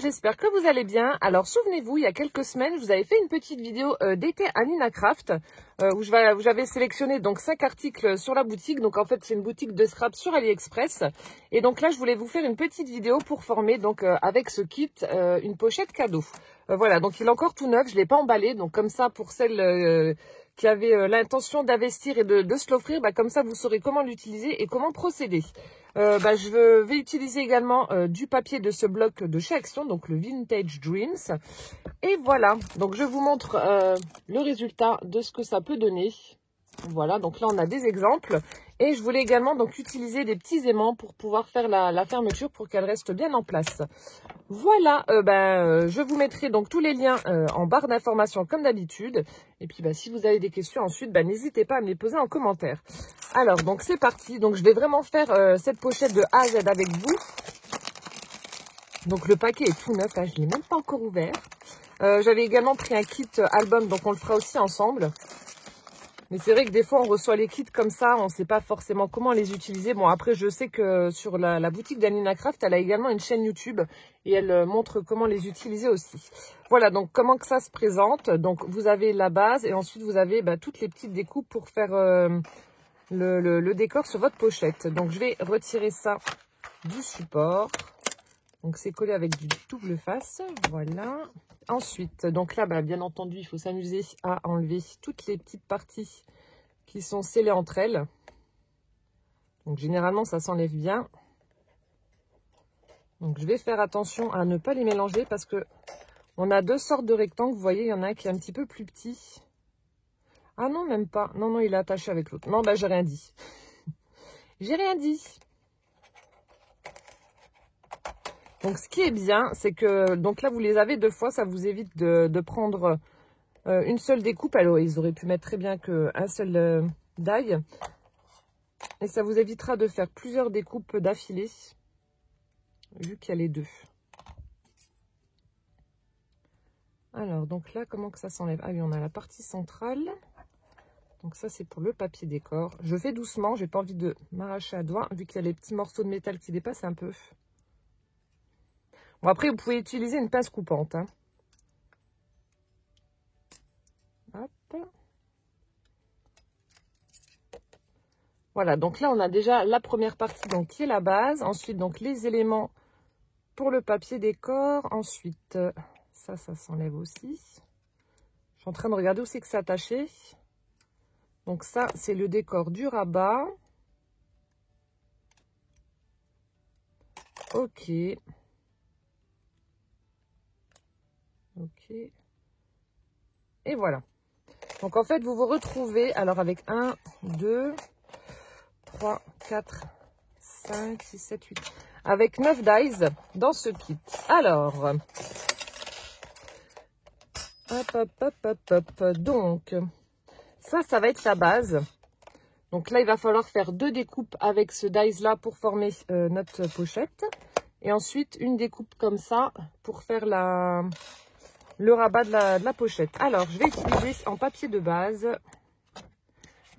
j'espère que vous allez bien. Alors souvenez-vous, il y a quelques semaines, je vous avais fait une petite vidéo d'été à Nina Craft où j'avais sélectionné donc 5 articles sur la boutique. Donc en fait, c'est une boutique de scrap sur AliExpress. Et donc là, je voulais vous faire une petite vidéo pour former donc avec ce kit une pochette cadeau. Voilà, donc il est encore tout neuf, je ne l'ai pas emballé. Donc comme ça, pour celles qui avaient l'intention d'investir et de se l'offrir, comme ça vous saurez comment l'utiliser et comment procéder. Je vais utiliser également du papier de ce bloc de chez Action, donc le Vintage Dreams. Et voilà, donc je vous montre le résultat de ce que ça peut donner. Voilà, donc là on a des exemples. Et je voulais également donc utiliser des petits aimants pour pouvoir faire la fermeture pour qu'elle reste bien en place. Voilà, je vous mettrai donc tous les liens en barre d'informations comme d'habitude. Et puis si vous avez des questions ensuite, n'hésitez pas à me les poser en commentaire. Alors donc c'est parti, donc je vais vraiment faire cette pochette de A à Z avec vous. Donc le paquet est tout neuf, là, je ne l'ai même pas encore ouvert. J'avais également pris un kit album, donc on le fera aussi ensemble. Mais c'est vrai que des fois, on reçoit les kits comme ça, on ne sait pas forcément comment les utiliser. Bon, après, je sais que sur la boutique d'Anina Craft, elle a également une chaîne YouTube et elle montre comment les utiliser aussi. Voilà, donc comment que ça se présente. Donc, vous avez la base et ensuite, vous avez toutes les petites découpes pour faire le décor sur votre pochette. Donc, je vais retirer ça du support. Donc, c'est collé avec du double face. Voilà. Ensuite, donc là, bien entendu, il faut s'amuser à enlever toutes les petites parties qui sont scellées entre elles. Donc, généralement, ça s'enlève bien. Donc, je vais faire attention à ne pas les mélanger parce que on a deux sortes de rectangles. Vous voyez, il y en a un qui est un petit peu plus petit. Ah non, même pas. Non, non, il est attaché avec l'autre. Non, j'ai rien dit. J'ai rien dit. Donc, ce qui est bien, c'est que donc là, vous les avez deux fois. Ça vous évite de prendre une seule découpe. Alors, ils auraient pu mettre très bien qu'un seul die. Et ça vous évitera de faire plusieurs découpes d'affilée, vu qu'il y a les deux. Alors, donc là, comment que ça s'enlève? Ah oui, on a la partie centrale. Donc ça, c'est pour le papier décor. Je fais doucement, j'ai pas envie de m'arracher à doigt, vu qu'il y a les petits morceaux de métal qui dépassent un peu. Bon, après, vous pouvez utiliser une pince coupante. Hein. Hop. Voilà, donc là, on a déjà la première partie donc, qui est la base. Ensuite, donc les éléments pour le papier décor. Ensuite, ça s'enlève aussi. Je suis en train de regarder où c'est que c'est attaché. Donc ça, c'est le décor du rabat. Ok. Ok. Et voilà. Donc en fait, vous vous retrouvez alors avec 1, 2, 3, 4, 5, 6, 7, 8. Avec 9 dies dans ce kit. Alors, hop. Donc, ça va être la base. Donc là, il va falloir faire 2 découpes avec ce dies là pour former notre pochette. Et ensuite, une découpe comme ça pour faire le rabat de la pochette. Alors, je vais utiliser en papier de base.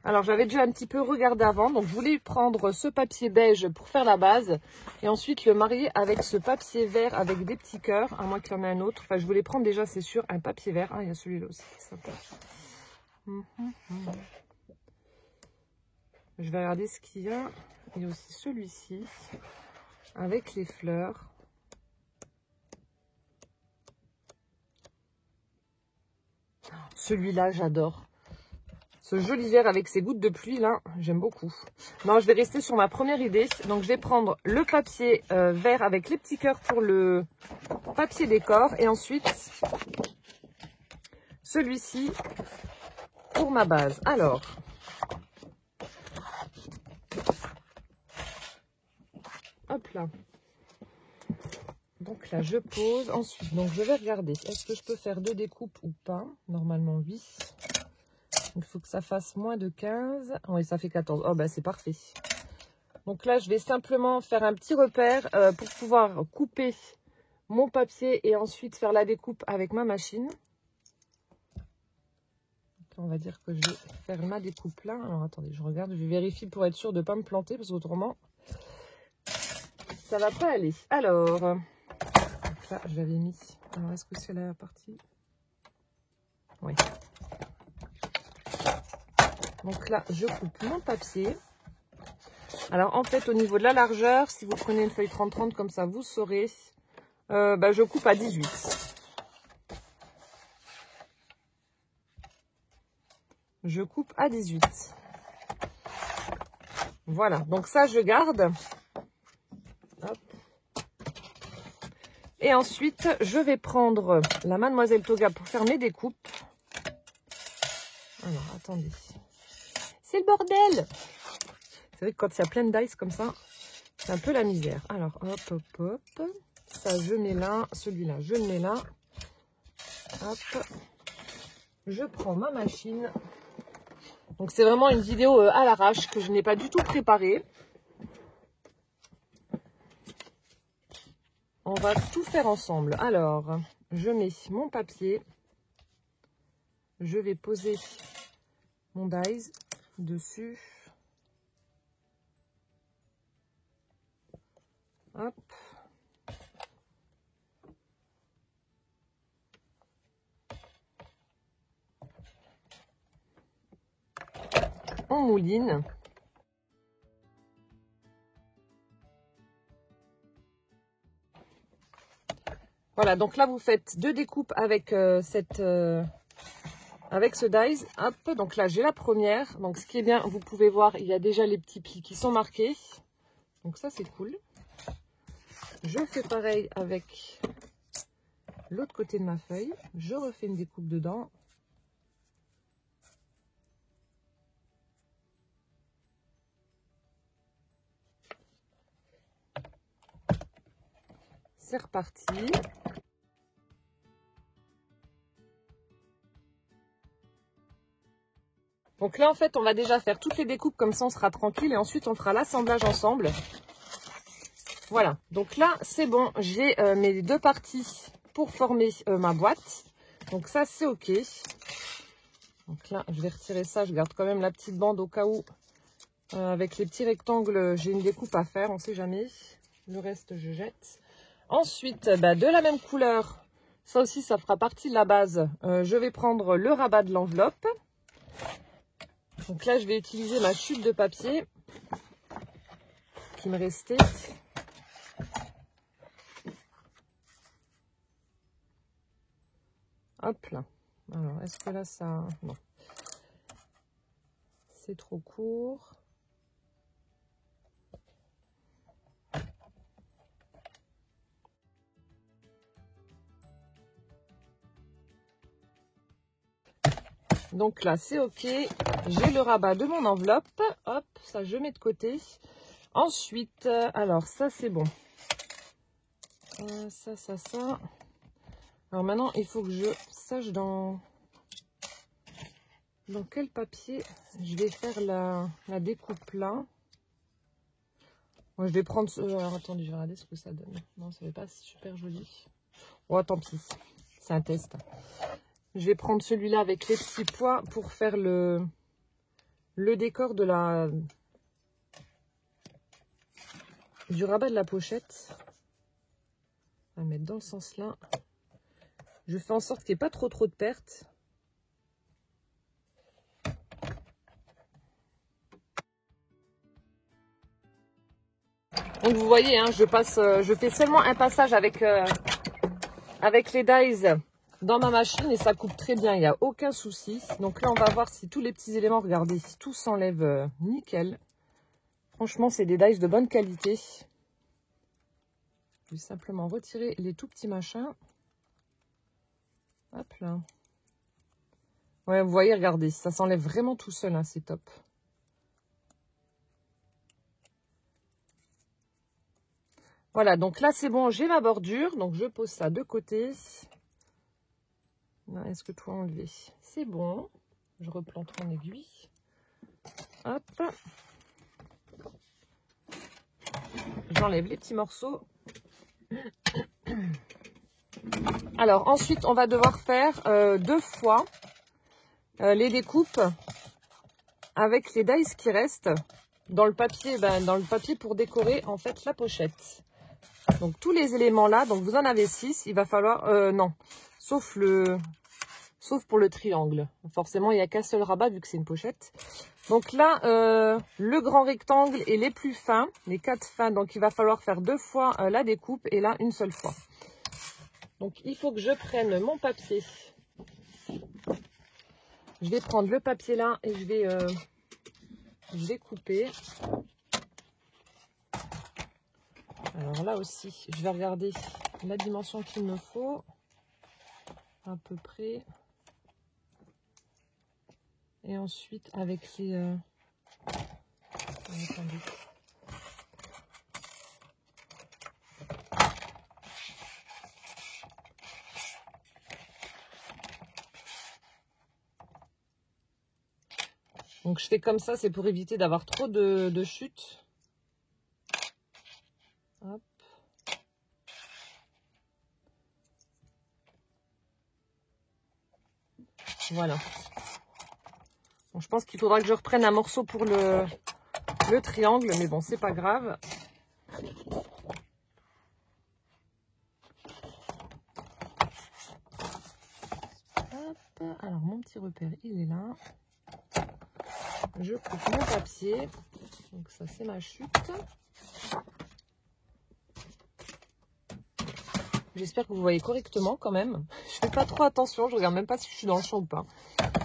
Alors, j'avais déjà un petit peu regardé avant. Donc, je voulais prendre ce papier beige pour faire la base. Et ensuite, le marier avec ce papier vert avec des petits cœurs. À moins qu'il y en ait un autre. Enfin, je voulais prendre déjà, c'est sûr, un papier vert. Ah, il y a celui-là aussi. Sympa. Je vais regarder ce qu'il y a. Il y a aussi celui-ci. Avec les fleurs. Celui-là, j'adore. Ce joli vert avec ses gouttes de pluie, là, j'aime beaucoup. Non, je vais rester sur ma première idée. Donc, je vais prendre le papier vert avec les petits cœurs pour le papier décor. Et ensuite, celui-ci pour ma base. Alors, hop là. Donc là, je pose. Ensuite, donc je vais regarder. Est-ce que je peux faire 2 découpes ou pas? Normalement, oui. Il faut que ça fasse moins de 15. Oui, ça fait 14. Oh, c'est parfait. Donc là, je vais simplement faire un petit repère pour pouvoir couper mon papier et ensuite faire la découpe avec ma machine. Donc, on va dire que je vais faire ma découpe là. Alors, attendez, je regarde. Je vérifie pour être sûre de ne pas me planter parce qu'autrement, ça va pas aller. Alors, là, je l'avais mis. Alors, est-ce que c'est la partie? Oui. Donc là, je coupe mon papier. Alors, en fait, au niveau de la largeur, si vous prenez une feuille 30-30 comme ça, vous saurez. Je coupe à 18. Je coupe à 18. Voilà, donc ça, je garde. Hop. Et ensuite, je vais prendre la Mademoiselle Toga pour faire mes découpes. Alors, attendez. C'est le bordel! C'est vrai que quand il y a plein de dice comme ça, c'est un peu la misère. Alors, hop, hop, hop. Ça, je mets là. Celui-là, je le mets là. Hop. Je prends ma machine. Donc, c'est vraiment une vidéo à l'arrache que je n'ai pas du tout préparée. On va tout faire ensemble. Alors, je mets mon papier. Je vais poser mon dies dessus. Hop. On mouline. Voilà, donc là, vous faites 2 découpes avec avec ce dies. Hop, donc là, j'ai la première. Donc, ce qui est bien, vous pouvez voir, il y a déjà les petits plis qui sont marqués. Donc, ça, c'est cool. Je fais pareil avec l'autre côté de ma feuille. Je refais une découpe dedans. C'est reparti. Donc là, en fait, on va déjà faire toutes les découpes, comme ça, on sera tranquille. Et ensuite, on fera l'assemblage ensemble. Voilà. Donc là, c'est bon. J'ai mes 2 parties pour former ma boîte. Donc ça, c'est OK. Donc là, je vais retirer ça. Je garde quand même la petite bande au cas où. Avec les petits rectangles, j'ai une découpe à faire. On ne sait jamais. Le reste, je jette. Ensuite, de la même couleur. Ça aussi, ça fera partie de la base. Je vais prendre le rabat de l'enveloppe. Donc là, je vais utiliser ma chute de papier qui me restait. Hop là. Alors, est-ce que là, ça... Non. C'est trop court. Donc là, c'est OK. J'ai le rabat de mon enveloppe. Hop, ça, je mets de côté. Ensuite, alors, ça, c'est bon. Ça. Alors maintenant, il faut que je sache dans quel papier je vais faire la découpe là. Moi, je vais prendre... alors, attendez, je vais regarder ce que ça donne. Non, ça n'est pas super joli. Oh, tant pis. C'est un test. Je vais prendre celui-là avec les petits pois pour faire le décor de du rabat de la pochette. On va mettre dans le sens là. Je fais en sorte qu'il n'y ait pas trop de pertes. Donc vous voyez, hein, je fais seulement un passage avec les dies dans ma machine et ça coupe très bien, il n'y a aucun souci. Donc là, on va voir si tous les petits éléments, regardez, si tout s'enlève nickel. Franchement, c'est des dies de bonne qualité. Je vais simplement retirer les tout petits machins. Hop là. Ouais, vous voyez, regardez, ça s'enlève vraiment tout seul, hein, c'est top. Voilà, donc là, c'est bon, j'ai ma bordure. Donc, je pose ça de côté. Est-ce que tout est enlevé? C'est bon. Je replante mon aiguille. Hop. J'enlève les petits morceaux. Alors, ensuite, on va devoir faire 2 fois les découpes avec les dies qui restent dans le papier, pour décorer, en fait, la pochette. Donc tous les éléments là, donc vous en avez 6, il va falloir, non, sauf pour le triangle. Forcément, il n'y a qu'un seul rabat vu que c'est une pochette. Donc là, le grand rectangle et les plus fins, les 4 fins, donc il va falloir faire 2 fois la découpe et là une seule fois. Donc il faut que je prenne mon papier. Je vais prendre le papier là et je vais couper. Alors là aussi, je vais regarder la dimension qu'il me faut, à peu près. Et ensuite, avec les... Attendez. Donc je fais comme ça, c'est pour éviter d'avoir trop de chutes. Hop. Voilà. Bon, je pense qu'il faudra que je reprenne un morceau pour le triangle, mais bon, c'est pas grave. Hop. Alors, mon petit repère, il est là. Je coupe mon papier. Donc ça, c'est ma chute. J'espère que vous voyez correctement quand même. Je fais pas trop attention, je regarde même pas si je suis dans le champ ou pas.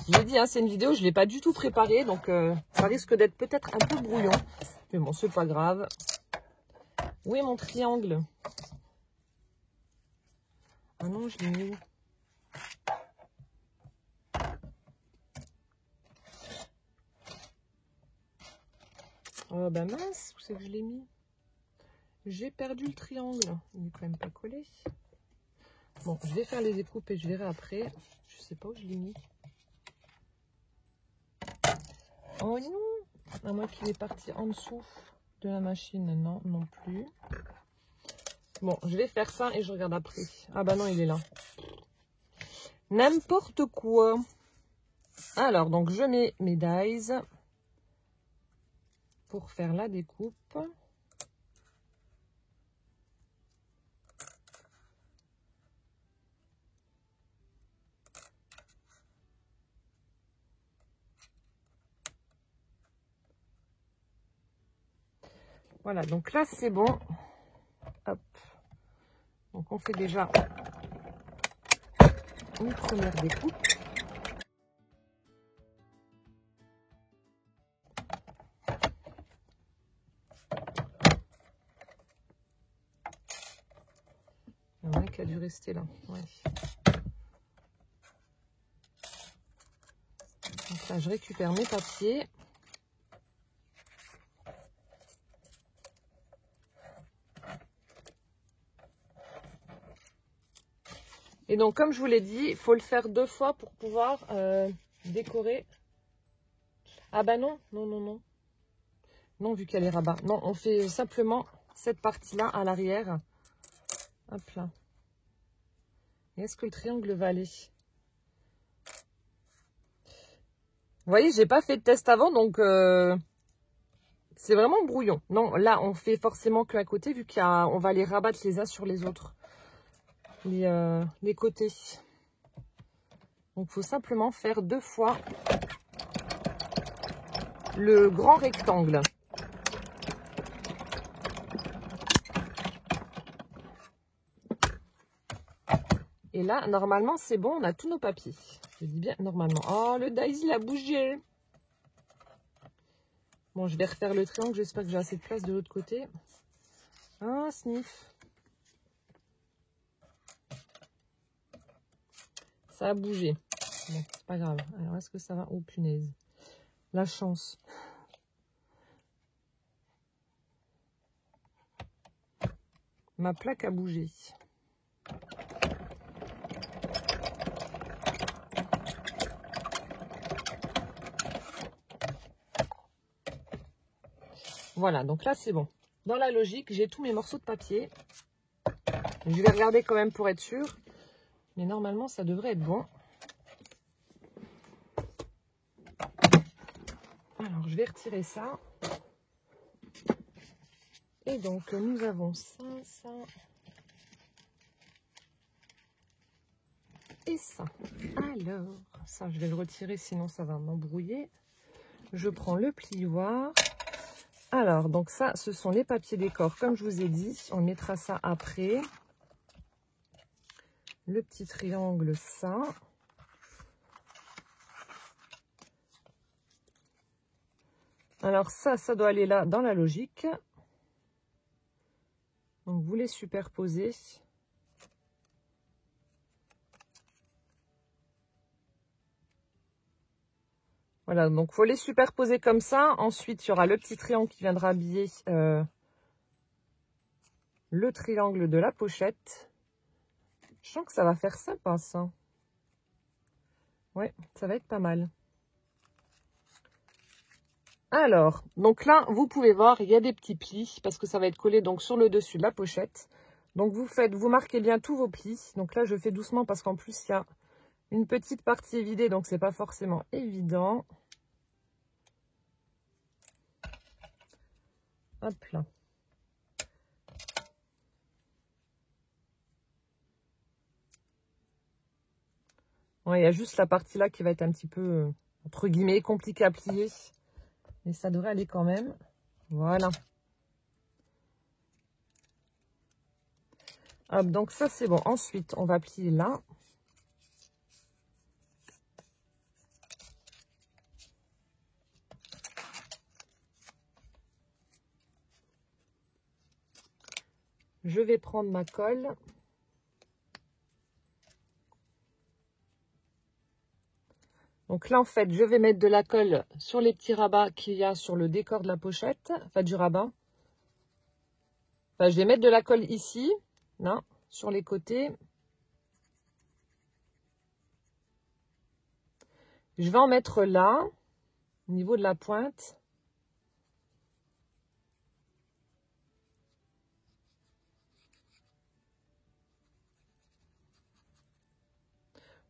Je l'ai dit, hein, c'est une vidéo, je ne l'ai pas du tout préparée, donc ça risque d'être peut-être un peu brouillon. Mais bon, c'est pas grave. Où est mon triangle? Ah non, je l'ai mis où? Oh bah mince, où c'est que je l'ai mis? J'ai perdu le triangle. Il n'est quand même pas collé. Bon, je vais faire les découpes et je verrai après. Je sais pas où je l'ai mis. Oh non! À moins qu'il est parti en dessous de la machine. Non, non plus. Bon, je vais faire ça et je regarde après. Ah bah non, il est là. N'importe quoi. Alors, donc je mets mes dies pour faire la découpe. Voilà, donc là c'est bon. Hop. Donc on fait déjà une première découpe. Il y en a qui a dû rester là. Ouais. Donc là je récupère mes papiers. Et donc, comme je vous l'ai dit, il faut le faire 2 fois pour pouvoir décorer. Ah bah non, non, non, non. Non, vu qu'elle est rabat. Non, on fait simplement cette partie-là à l'arrière. Hop là. Et est-ce que le triangle va aller? Vous voyez, j'ai pas fait de test avant, donc c'est vraiment brouillon. Non, là, on fait forcément qu'à côté, vu qu'on va les rabattre les uns sur les autres. Les côtés. Donc, il faut simplement faire 2 fois le grand rectangle. Et là, normalement, c'est bon, on a tous nos papiers. Je dis bien normalement. Oh, le dies, il a bougé. Bon, je vais refaire le triangle. J'espère que j'ai assez de place de l'autre côté. Ah, sniff. Ça a bougé. Bon, c'est pas grave. Alors, est-ce que ça va? Oh, punaise. La chance. Ma plaque a bougé. Voilà, donc là, c'est bon. Dans la logique, j'ai tous mes morceaux de papier. Je vais regarder quand même pour être sûr. Mais normalement, ça devrait être bon. Alors, je vais retirer ça. Et donc, nous avons ça, ça et ça. Alors, ça, je vais le retirer, sinon ça va m'embrouiller. Je prends le plioir. Alors, donc ça, ce sont les papiers décor, comme je vous ai dit. On mettra ça après. Le petit triangle, ça. Alors ça, ça doit aller là, dans la logique. Donc, vous les superposez. Voilà, donc il faut les superposer comme ça. Ensuite, il y aura le petit triangle qui viendra habiller le triangle de la pochette. Je sens que ça va faire sympa, ça. Ouais, ça va être pas mal. Alors, donc là, vous pouvez voir, il y a des petits plis parce que ça va être collé donc sur le dessus de la pochette. Donc, vous marquez bien tous vos plis. Donc là, je fais doucement parce qu'en plus, il y a une petite partie évidée, donc c'est pas forcément évident. Hop là. Ouais, il y a juste la partie là qui va être un petit peu, entre guillemets, compliquée à plier. Mais ça devrait aller quand même. Voilà. Hop, donc ça c'est bon. Ensuite, on va plier là. Je vais prendre ma colle. Donc là, en fait, je vais mettre de la colle sur les petits rabats qu'il y a sur le décor de la pochette. Enfin, du rabat. Enfin, je vais mettre de la colle ici, là, sur les côtés. Je vais en mettre là, au niveau de la pointe.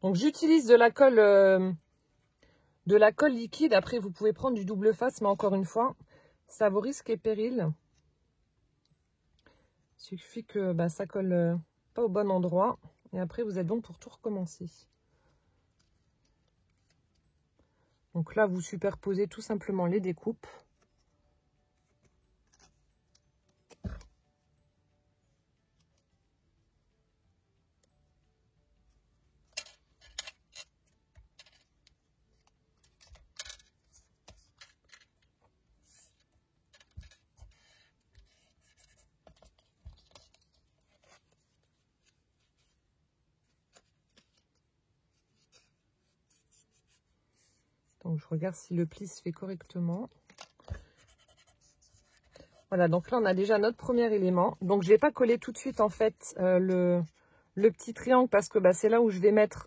Donc, j'utilise de la colle liquide. Après, vous pouvez prendre du double face, mais encore une fois, ça vaut risque et péril. Il suffit que ça colle pas au bon endroit. Et après, vous êtes bon pour tout recommencer. Donc là, vous superposez tout simplement les découpes. Donc, je regarde si le pli se fait correctement. Voilà, donc là, on a déjà notre premier élément. Donc, je ne vais pas coller tout de suite, en fait, le petit triangle parce que c'est là où je vais mettre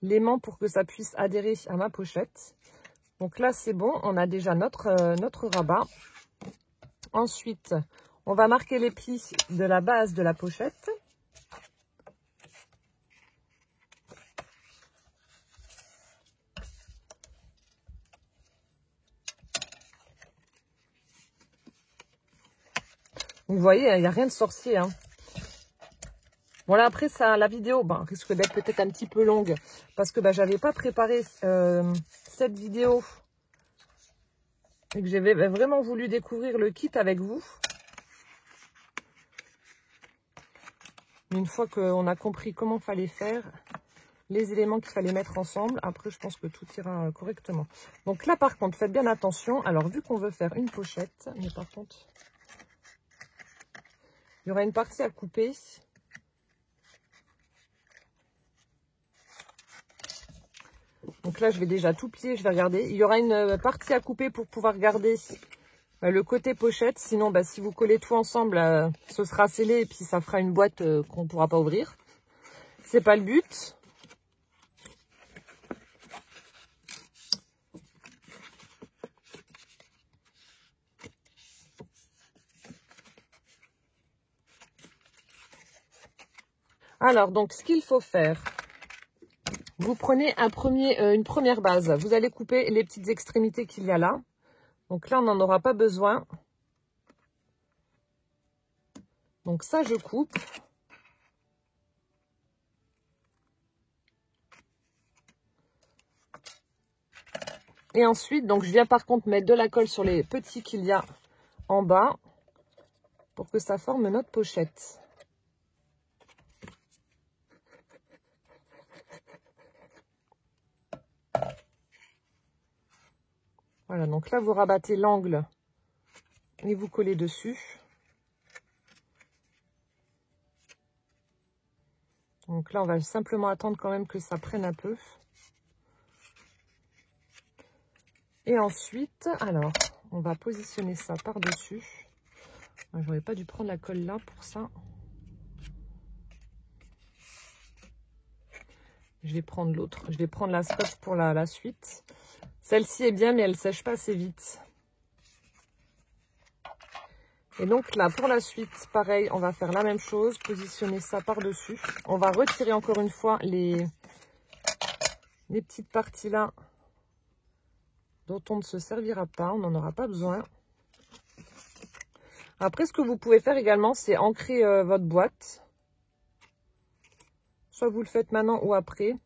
l'aimant pour que ça puisse adhérer à ma pochette. Donc là, c'est bon. On a déjà notre rabat. Ensuite, on va marquer les plis de la base de la pochette. Vous voyez, il n'y a rien de sorcier. Hein. Voilà, après, ça, la vidéo risque d'être peut-être un petit peu longue parce que j'avais pas préparé cette vidéo et que j'avais vraiment voulu découvrir le kit avec vous. Une fois qu'on a compris comment fallait faire, les éléments qu'il fallait mettre ensemble, après, je pense que tout ira correctement. Donc là, par contre, faites bien attention. Alors, vu qu'on veut faire une pochette, mais par contre, il y aura une partie à couper. Donc là, je vais déjà tout plier, je vais regarder. Il y aura une partie à couper pour pouvoir garder le côté pochette. Sinon, si vous collez tout ensemble, ce sera scellé et puis ça fera une boîte qu'on ne pourra pas ouvrir. C'est pas le but. Alors, donc, ce qu'il faut faire, vous prenez une première base. Vous allez couper les petites extrémités qu'il y a là. Donc là, on n'en aura pas besoin. Donc ça, je coupe. Et ensuite, donc je viens par contre mettre de la colle sur les petits qu'il y a en bas pour que ça forme notre pochette. Voilà, donc là, vous rabattez l'angle et vous collez dessus. Donc là, on va simplement attendre quand même que ça prenne un peu. Et ensuite, alors, on va positionner ça par-dessus. J'aurais pas dû prendre la colle là pour ça. Je vais prendre l'autre. Je vais prendre la scotch pour la suite. Celle-ci est bien, mais elle sèche pas assez vite. Et donc là, pour la suite, pareil, on va faire la même chose. Positionner ça par-dessus. On va retirer encore une fois les petites parties là dont on ne se servira pas. On n'en aura pas besoin. Après, ce que vous pouvez faire également, c'est ancrer votre boîte. Soit vous le faites maintenant ou après.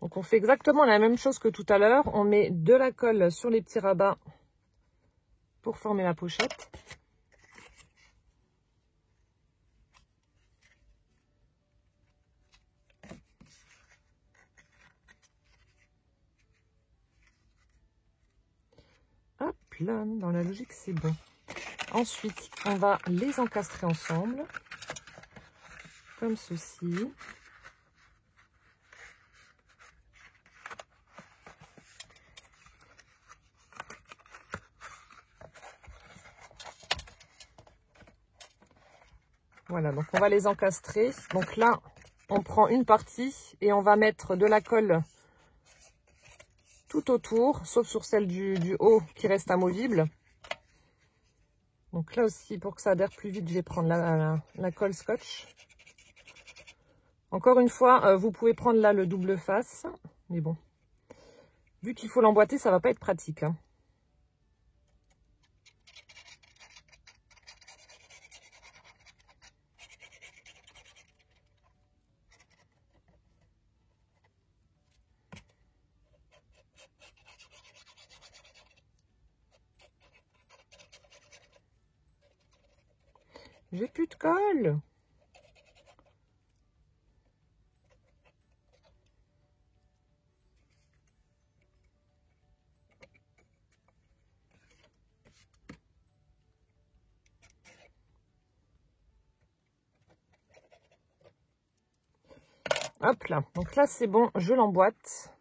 Donc, on fait exactement la même chose que tout à l'heure. On met de la colle sur les petits rabats pour former la pochette. Hop là, dans la logique, c'est bon. Ensuite, on va les encastrer ensemble, comme ceci. Voilà, donc on va les encastrer. Donc là, on prend une partie et on va mettre de la colle tout autour, sauf sur celle du haut qui reste amovible. Donc là aussi, pour que ça adhère plus vite, je vais prendre la colle scotch. Encore une fois, vous pouvez prendre là le double face. Mais bon, vu qu'il faut l'emboîter, ça va pas être pratique, hein. J'ai plus de colle. Hop là. Donc là, c'est bon, je l'emboîte.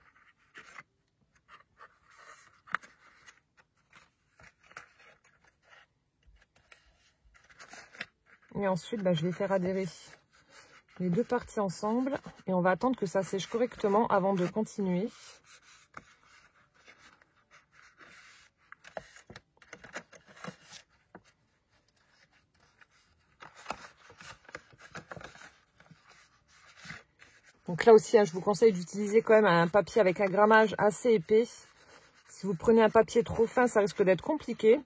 Et ensuite, je vais faire adhérer les deux parties ensemble. Et on va attendre que ça sèche correctement avant de continuer. Donc là aussi, je vous conseille d'utiliser quand même un papier avec un grammage assez épais. Si vous prenez un papier trop fin, ça risque d'être compliqué.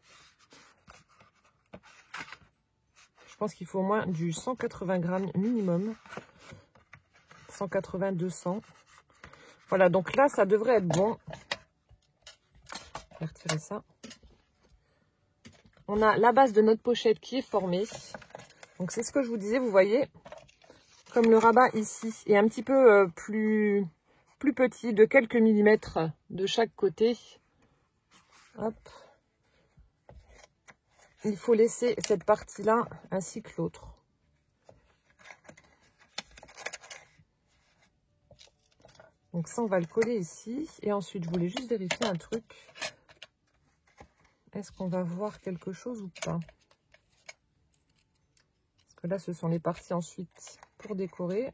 Je pense qu'il faut au moins du 180 grammes minimum. 180, 200. Voilà, donc là, ça devrait être bon. Je vais retirer ça. On a la base de notre pochette qui est formée. Donc c'est ce que je vous disais, vous voyez, comme le rabat ici est un petit peu plus petit, de quelques millimètres de chaque côté. Hop. Il faut laisser cette partie-là ainsi que l'autre. Donc ça, on va le coller ici. Et ensuite, je voulais juste vérifier un truc. Est-ce qu'on va voir quelque chose ou pas? Parce que là, ce sont les parties ensuite pour décorer.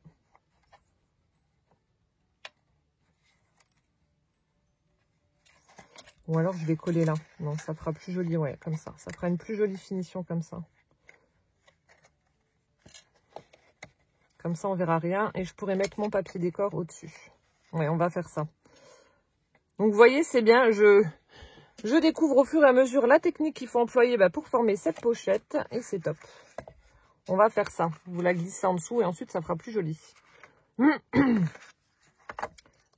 Ou alors, je vais coller là. Non, ça fera plus joli, ouais, comme ça. Ça fera une plus jolie finition comme ça. Comme ça, on verra rien. Et je pourrais mettre mon papier décor au-dessus. Ouais, on va faire ça. Donc, vous voyez, c'est bien. Je découvre au fur et à mesure la technique qu'il faut employer pour former cette pochette. Et c'est top. On va faire ça. Vous la glissez en dessous et ensuite, ça fera plus joli.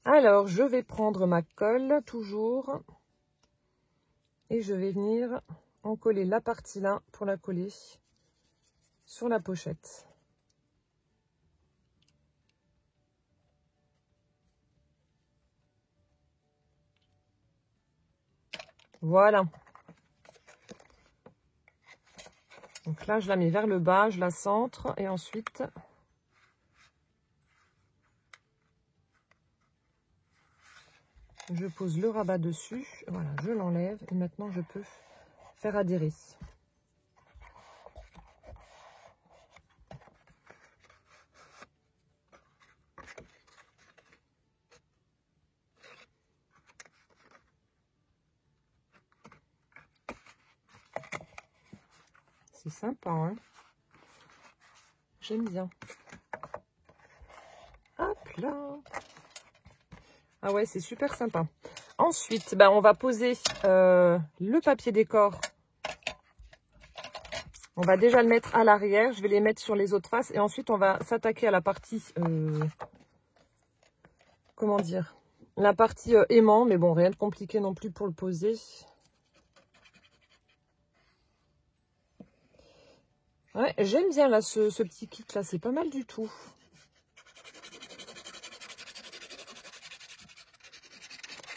Alors, je vais prendre ma colle, toujours. Et je vais venir en coller la partie là pour la coller sur la pochette. Voilà. Donc là, je la mets vers le bas, je la centre et ensuite, je pose le rabat dessus. Voilà, je l'enlève et maintenant, je peux faire adhérer. C'est sympa, hein? J'aime bien. Hop là. Ah ouais, c'est super sympa. Ensuite, on va poser le papier décor. On va déjà le mettre à l'arrière. Je vais les mettre sur les autres faces. Et ensuite, on va s'attaquer à la partie... comment dire? La partie aimant. Mais bon, rien de compliqué non plus pour le poser. Ouais, j'aime bien là ce petit kit là, c'est pas mal du tout.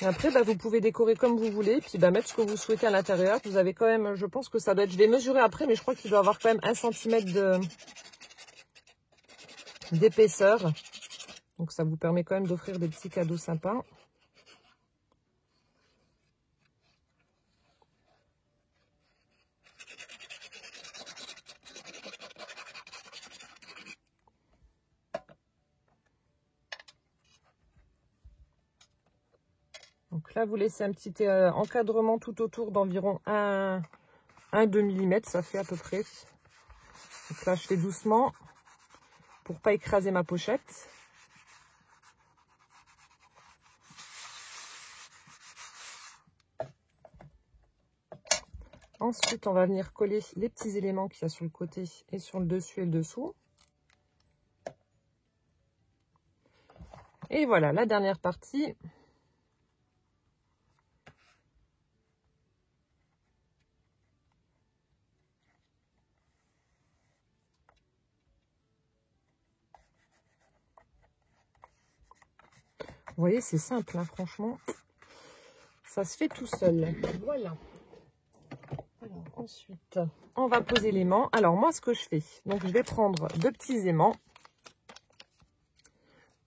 Et après, vous pouvez décorer comme vous voulez, puis mettre ce que vous souhaitez à l'intérieur. Vous avez quand même, je pense que ça doit être, je vais mesurer après, mais je crois qu'il doit avoir quand même 1 cm d'épaisseur. Donc ça vous permet quand même d'offrir des petits cadeaux sympas. Donc là, vous laissez un petit encadrement tout autour d'environ 1,2 mm, ça fait à peu près. Donc là, je fais doucement pour pas écraser ma pochette. Ensuite, on va venir coller les petits éléments qu'il y a sur le côté et sur le dessus et le dessous. Et voilà, la dernière partie. Vous voyez, c'est simple, hein, franchement. Ça se fait tout seul. Voilà. Alors, ensuite, on va poser l'aimant. Alors, moi, ce que je fais, donc je vais prendre 2 petits aimants.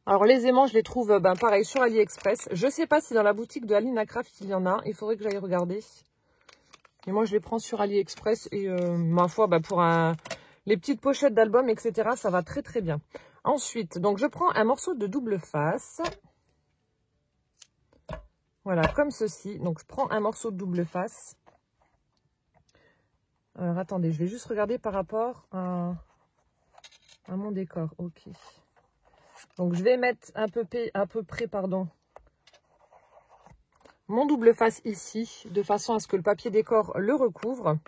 Alors, les aimants, je les trouve, pareil, sur AliExpress. Je ne sais pas si dans la boutique de Alina Craft, il y en a. Il faudrait que j'aille regarder. Et moi, je les prends sur AliExpress. Et ma foi, pour les petites pochettes d'albums, etc., ça va très, très bien. Ensuite, donc, je prends un morceau de double face. Voilà, comme ceci. Donc, je prends un morceau de double face. Alors, attendez, je vais juste regarder par rapport à mon décor. Ok. Donc, je vais mettre à peu près, mon double face ici, de façon à ce que le papier décor le recouvre.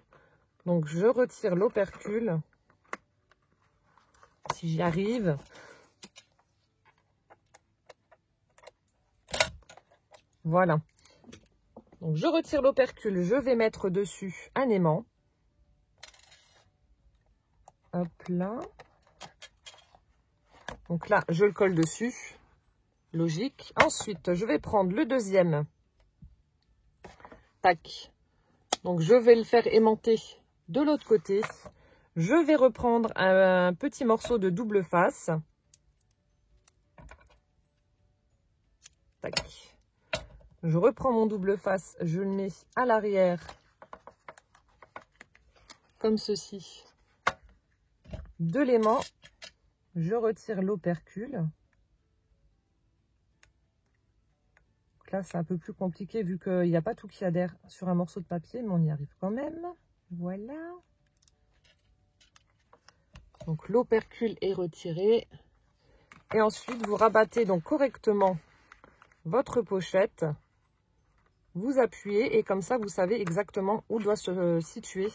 Donc, je retire l'opercule, si j'y arrive. Voilà. Donc, je retire l'opercule, je vais mettre dessus un aimant. Hop là. Donc là, je le colle dessus. Logique. Ensuite, je vais prendre le deuxième. Tac. Donc, je vais le faire aimanter de l'autre côté. Je vais reprendre un petit morceau de double face. Tac. Je reprends mon double face, je le mets à l'arrière, comme ceci, de l'aimant. Je retire l'opercule. Là, c'est un peu plus compliqué vu qu'il n'y a pas tout qui adhère sur un morceau de papier, mais on y arrive quand même. Voilà. Donc, l'opercule est retiré. Et ensuite, vous rabattez donc correctement votre pochette. Vous appuyez et comme ça, vous savez exactement où doit se situer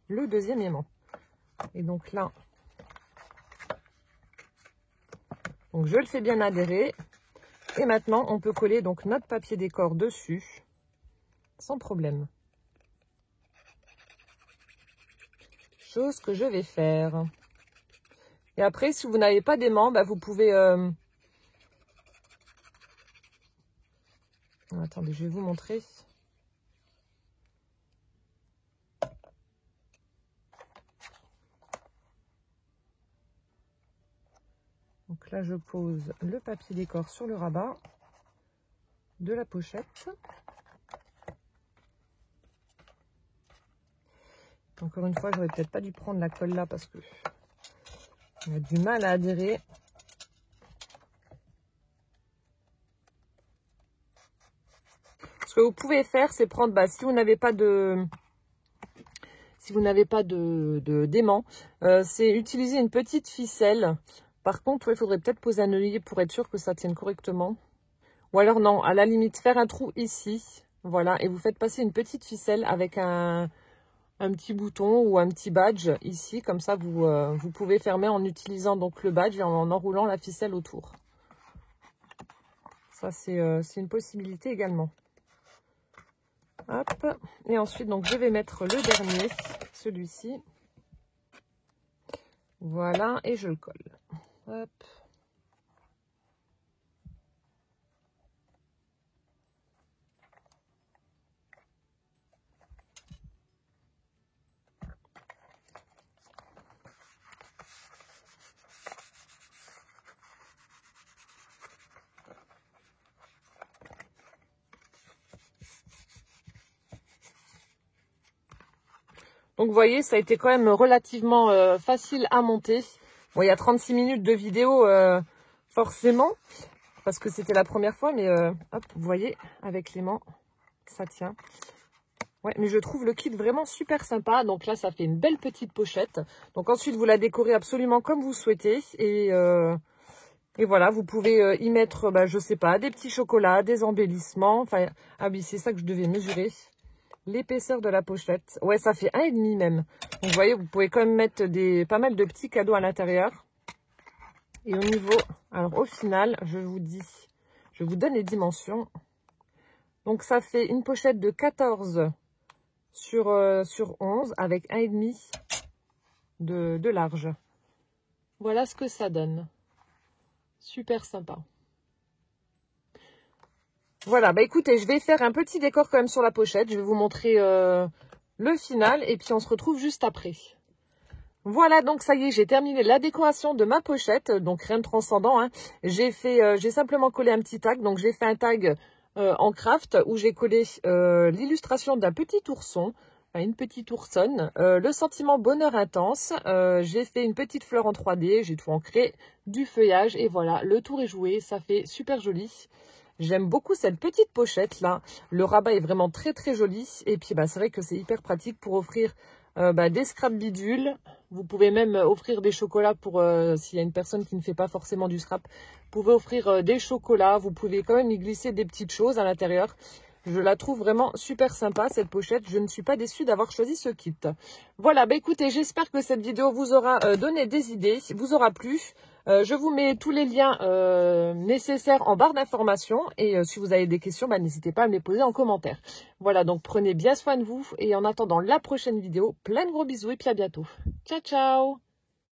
le deuxième aimant. Et donc là, donc je le fais bien adhérer. Et maintenant, on peut coller donc notre papier décor dessus sans problème. Chose que je vais faire. Et après, si vous n'avez pas d'aimant, bah, vous pouvez... Attendez, je vais vous montrer. Donc là, je pose le papier décor sur le rabat de la pochette. Encore une fois, j'aurais peut-être pas dû prendre la colle là parce que on a du mal à adhérer. Ce que vous pouvez faire, c'est prendre, bah, si vous n'avez pas de... Si vous n'avez pas d'aimant, c'est utiliser une petite ficelle. Par contre, il faudrait peut-être poser un œillet pour être sûr que ça tienne correctement. Ou alors non, à la limite, faire un trou ici. Voilà, et vous faites passer une petite ficelle avec un petit bouton ou un petit badge ici. Comme ça, vous pouvez fermer en utilisant donc le badge et en enroulant la ficelle autour. Ça, c'est une possibilité également. Hop. Et ensuite, donc, je vais mettre le dernier, celui-ci. Voilà, et je le colle. Hop. Donc, vous voyez, ça a été quand même relativement facile à monter. Bon, il y a 36 minutes de vidéo, forcément, parce que c'était la première fois, mais hop, vous voyez, avec l'aimant, ça tient. Ouais, mais je trouve le kit vraiment super sympa. Donc là, ça fait une belle petite pochette. Donc ensuite, vous la décorez absolument comme vous souhaitez. Et voilà, vous pouvez y mettre, bah, je sais pas, des petits chocolats, des embellissements. Enfin, ah oui, c'est ça que je devais mesurer. L'épaisseur de la pochette. Ouais, ça fait 1,5 même. Donc, vous voyez, vous pouvez quand même mettre pas mal de petits cadeaux à l'intérieur. Et au niveau... Alors, au final, je vous donne les dimensions. Donc, ça fait une pochette de 14 sur 11 avec 1,5 de large. Voilà ce que ça donne. Super sympa. Voilà, bah écoutez, je vais faire un petit décor quand même sur la pochette. Je vais vous montrer le final et puis on se retrouve juste après. Voilà, donc ça y est, j'ai terminé la décoration de ma pochette. Donc rien de transcendant, hein. J'ai simplement collé un petit tag. Donc j'ai fait un tag en craft où j'ai collé l'illustration d'un petit ourson. Une petite oursonne, le sentiment bonheur intense, j'ai fait une petite fleur en 3D, j'ai tout ancré, du feuillage et voilà, le tour est joué, ça fait super joli. J'aime beaucoup cette petite pochette là, le rabat est vraiment très très joli et puis bah, c'est vrai que c'est hyper pratique pour offrir des scrap bidules. Vous pouvez même offrir des chocolats pour s'il y a une personne qui ne fait pas forcément du scrap, vous pouvez offrir des chocolats, vous pouvez quand même y glisser des petites choses à l'intérieur. Je la trouve vraiment super sympa, cette pochette. Je ne suis pas déçue d'avoir choisi ce kit. Voilà, bah écoutez, j'espère que cette vidéo vous aura donné des idées, vous aura plu. Je vous mets tous les liens nécessaires en barre d'informations. Et si vous avez des questions, bah, n'hésitez pas à me les poser en commentaire. Voilà, donc prenez bien soin de vous. Et en attendant la prochaine vidéo, plein de gros bisous et puis à bientôt. Ciao, ciao!